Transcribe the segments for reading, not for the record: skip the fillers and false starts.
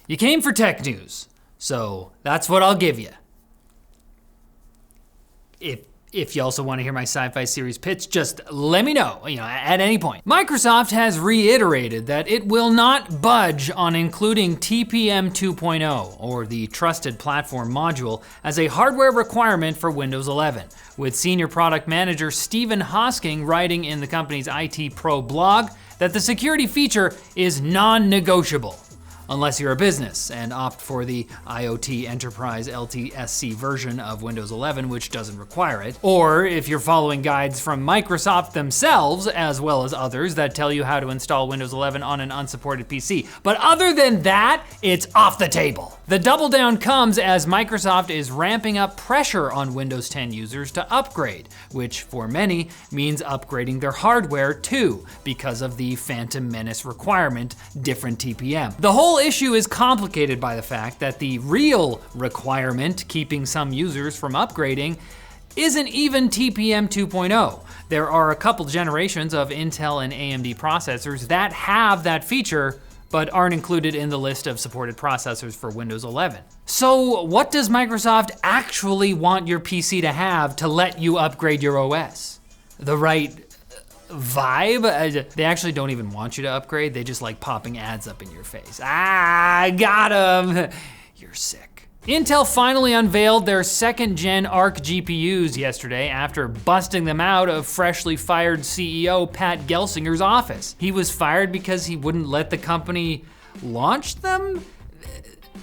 You came for tech news, so that's what I'll give you. If you also want to hear my sci-fi series pitch, just let me know, at any point. Microsoft has reiterated that it will not budge on including TPM 2.0, or the Trusted Platform Module, as a hardware requirement for Windows 11, with senior product manager Stephen Hosking writing in the company's IT Pro blog that the security feature is non-negotiable, unless you're a business and opt for the IoT Enterprise LTSC version of Windows 11, which doesn't require it. Or if you're following guides from Microsoft themselves, as well as others that tell you how to install Windows 11 on an unsupported PC. But other than that, it's off the table. The double down comes as Microsoft is ramping up pressure on Windows 10 users to upgrade, which for many means upgrading their hardware too, because of the Phantom Menace requirement, different TPM. The whole issue is complicated by the fact that the real requirement keeping some users from upgrading isn't even TPM 2.0. There are a couple generations of Intel and AMD processors that have that feature, but aren't included in the list of supported processors for Windows 11. So what does Microsoft actually want your PC to have to let you upgrade your OS? The right vibe? They actually don't even want you to upgrade. They just like popping ads up in your face. Got 'em. You're sick. Intel finally unveiled their second gen Arc GPUs yesterday after busting them out of freshly fired CEO Pat Gelsinger's office. He was fired because he wouldn't let the company launch them?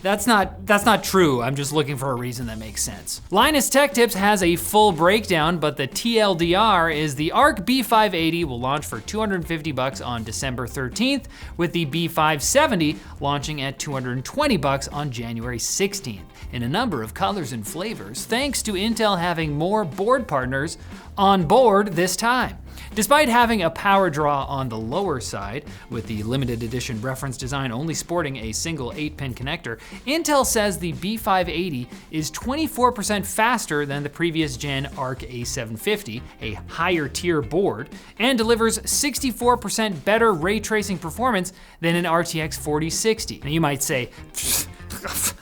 That's not true. I'm just looking for a reason that makes sense. Linus Tech Tips has a full breakdown, but the TLDR is the Arc B580 will launch for $250 on December 13th, with the B570 launching at $220 on January 16th, in a number of colors and flavors, thanks to Intel having more board partners on board this time. Despite having a power draw on the lower side, with the limited edition reference design only sporting a single 8-pin connector, Intel says the B580 is 24% faster than the previous gen Arc A750, a higher tier board, and delivers 64% better ray tracing performance than an RTX 4060. Now you might say,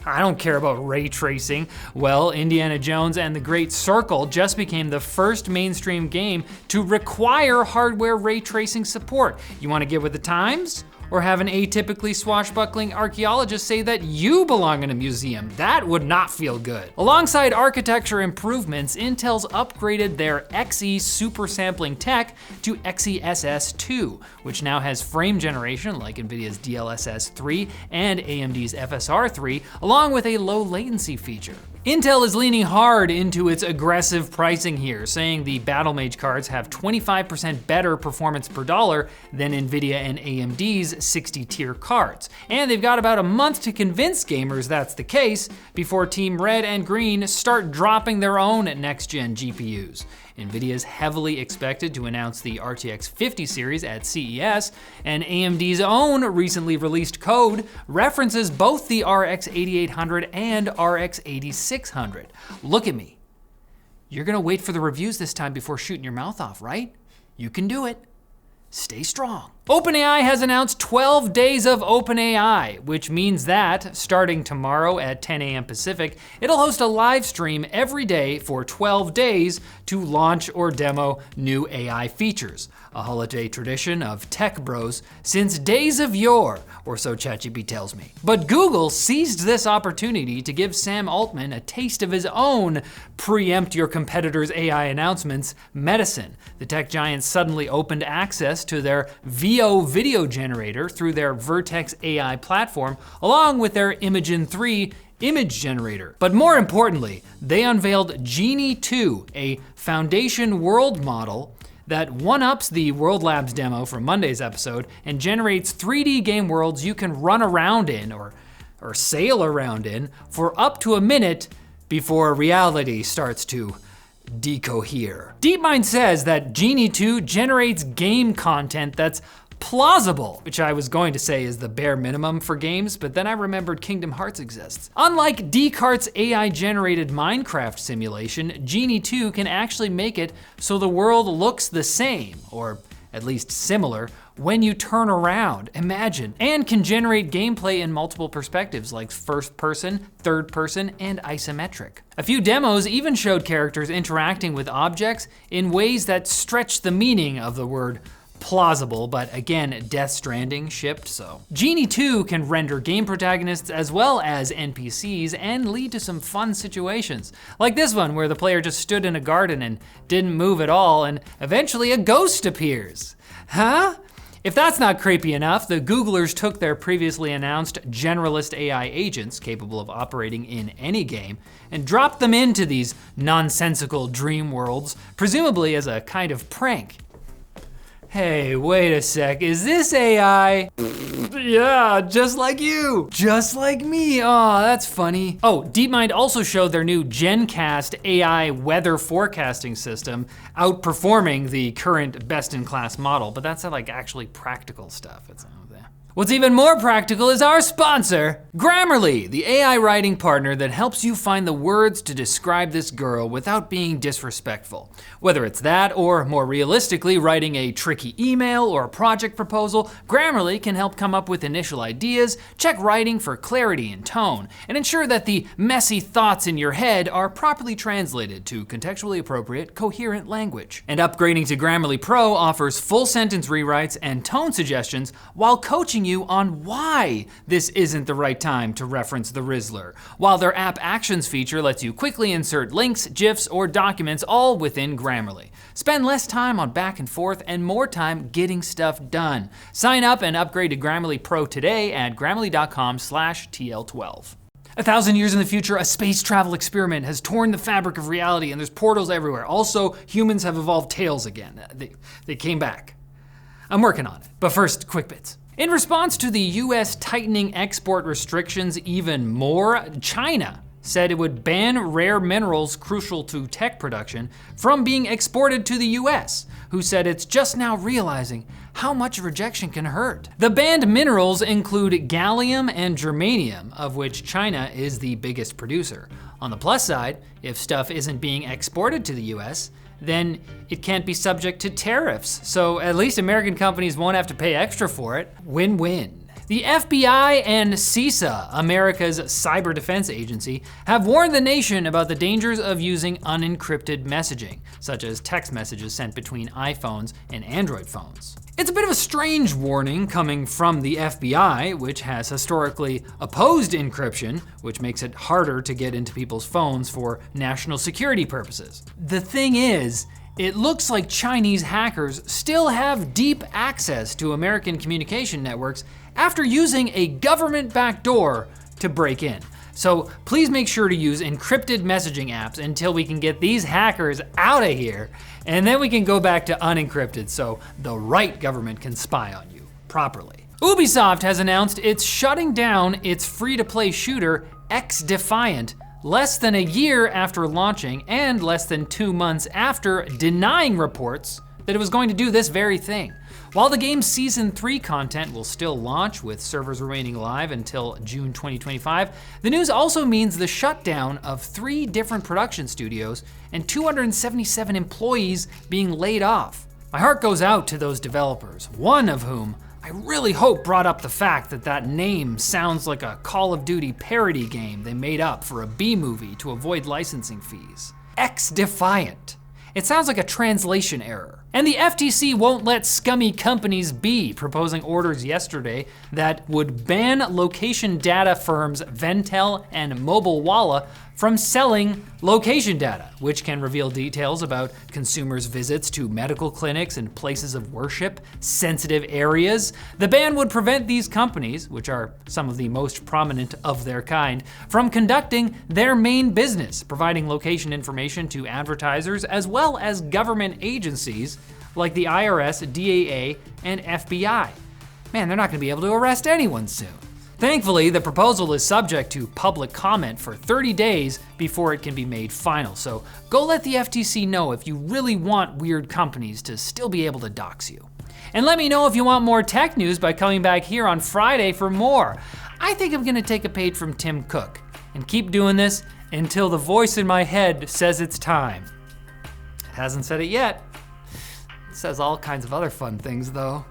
I don't care about ray tracing. Well, Indiana Jones and the Great Circle just became the first mainstream game to require hardware ray tracing support. You want to get with the times? Or have an atypically swashbuckling archaeologist say that you belong in a museum? That would not feel good. Alongside architecture improvements, Intel's upgraded their Xe super sampling tech to Xe SS2, which now has frame generation like NVIDIA's DLSS 3 and AMD's FSR 3, along with a low latency feature. Intel is leaning hard into its aggressive pricing here, saying the Battlemage cards have 25% better performance per dollar than NVIDIA and AMD's 60-tier cards. And they've got about a month to convince gamers that's the case before Team Red and Green start dropping their own next-gen GPUs. NVIDIA is heavily expected to announce the RTX 50 series at CES, and AMD's own recently released code references both the RX 8800 and RX 8600. Look at me. You're gonna wait for the reviews this time before shooting your mouth off, right? You can do it. Stay strong. OpenAI has announced 12 days of OpenAI, which means that, starting tomorrow at 10 a.m. Pacific, it'll host a live stream every day for 12 days to launch or demo new AI features, a holiday tradition of tech bros since days of yore, or so ChatGPT tells me. But Google seized this opportunity to give Sam Altman a taste of his own preempt your competitors' AI announcements medicine. The tech giant suddenly opened access to their VO video generator through their Vertex AI platform, along with their Imagen 3 image generator. But more importantly, they unveiled Genie 2, a foundation world model that one-ups the World Labs demo from Monday's episode and generates 3D game worlds you can run around in or sail around in for up to a minute before reality starts to decohere. DeepMind says that Genie 2 generates game content that's plausible, which I was going to say is the bare minimum for games, but then I remembered Kingdom Hearts exists. Unlike Descartes' AI-generated Minecraft simulation, Genie 2 can actually make it so the world looks the same, or at least similar, when you turn around, imagine, and can generate gameplay in multiple perspectives like first person, third person, and isometric. A few demos even showed characters interacting with objects in ways that stretch the meaning of the word plausible, but again, Death Stranding shipped, so. Genie 2 can render game protagonists as well as NPCs and lead to some fun situations. Like this one, where the player just stood in a garden and didn't move at all, and eventually a ghost appears. Huh? If that's not creepy enough, the Googlers took their previously announced generalist AI agents, capable of operating in any game, and dropped them into these nonsensical dream worlds, presumably as a kind of prank. Hey, wait a sec, is this AI? Yeah, just like you. Just like me, aw, that's funny. Oh, DeepMind also showed their new GenCast AI weather forecasting system, outperforming the current best-in-class model, but that's like actually practical stuff. What's even more practical is our sponsor, Grammarly, the AI writing partner that helps you find the words to describe this girl without being disrespectful. Whether it's that or, more realistically, writing a tricky email or a project proposal, Grammarly can help come up with initial ideas, check writing for clarity and tone, and ensure that the messy thoughts in your head are properly translated to contextually appropriate, coherent language. And upgrading to Grammarly Pro offers full sentence rewrites and tone suggestions while coaching you on why this isn't the right time to reference the Rizzler, while their App Actions feature lets you quickly insert links, GIFs, or documents all within Grammarly. Spend less time on back and forth and more time getting stuff done. Sign up and upgrade to Grammarly Pro today at grammarly.com/TL12. 1,000 years in the future, a space travel experiment has torn the fabric of reality and there's portals everywhere. Also, humans have evolved tails again. They came back. I'm working on it, but first, quick bits. In response to the US tightening export restrictions even more, China said it would ban rare minerals crucial to tech production from being exported to the US, who said it's just now realizing how much rejection can hurt. The banned minerals include gallium and germanium, of which China is the biggest producer. On the plus side, if stuff isn't being exported to the US, then it can't be subject to tariffs. So at least American companies won't have to pay extra for it. Win-win. The FBI and CISA, America's cyber defense agency, have warned the nation about the dangers of using unencrypted messaging, such as text messages sent between iPhones and Android phones. It's a bit of a strange warning coming from the FBI, which has historically opposed encryption, which makes it harder to get into people's phones for national security purposes. The thing is, it looks like Chinese hackers still have deep access to American communication networks after using a government backdoor to break in. So please make sure to use encrypted messaging apps until we can get these hackers out of here, and then we can go back to unencrypted so the right government can spy on you properly. Ubisoft has announced it's shutting down its free-to-play shooter XDefiant less than a year after launching and less than 2 months after denying reports that it was going to do this very thing. While the game's Season 3 content will still launch, with servers remaining live until June 2025, the news also means the shutdown of 3 different production studios and 277 employees being laid off. My heart goes out to those developers, one of whom I really hope brought up the fact that that name sounds like a Call of Duty parody game they made up for a B-movie to avoid licensing fees. XDefiant. It sounds like a translation error. And the FTC won't let scummy companies be, proposing orders yesterday that would ban location data firms Ventel and Mobilewalla from selling location data, which can reveal details about consumers' visits to medical clinics and places of worship, sensitive areas. The ban would prevent these companies, which are some of the most prominent of their kind, from conducting their main business, providing location information to advertisers as well as government agencies like the IRS, DAA, and FBI. Man, they're not gonna be able to arrest anyone soon. Thankfully, the proposal is subject to public comment for 30 days before it can be made final, so go let the FTC know if you really want weird companies to still be able to dox you. And let me know if you want more tech news by coming back here on Friday for more. I think I'm gonna take a page from Tim Cook and keep doing this until the voice in my head says it's time. It hasn't said it yet, It says all kinds of other fun things though.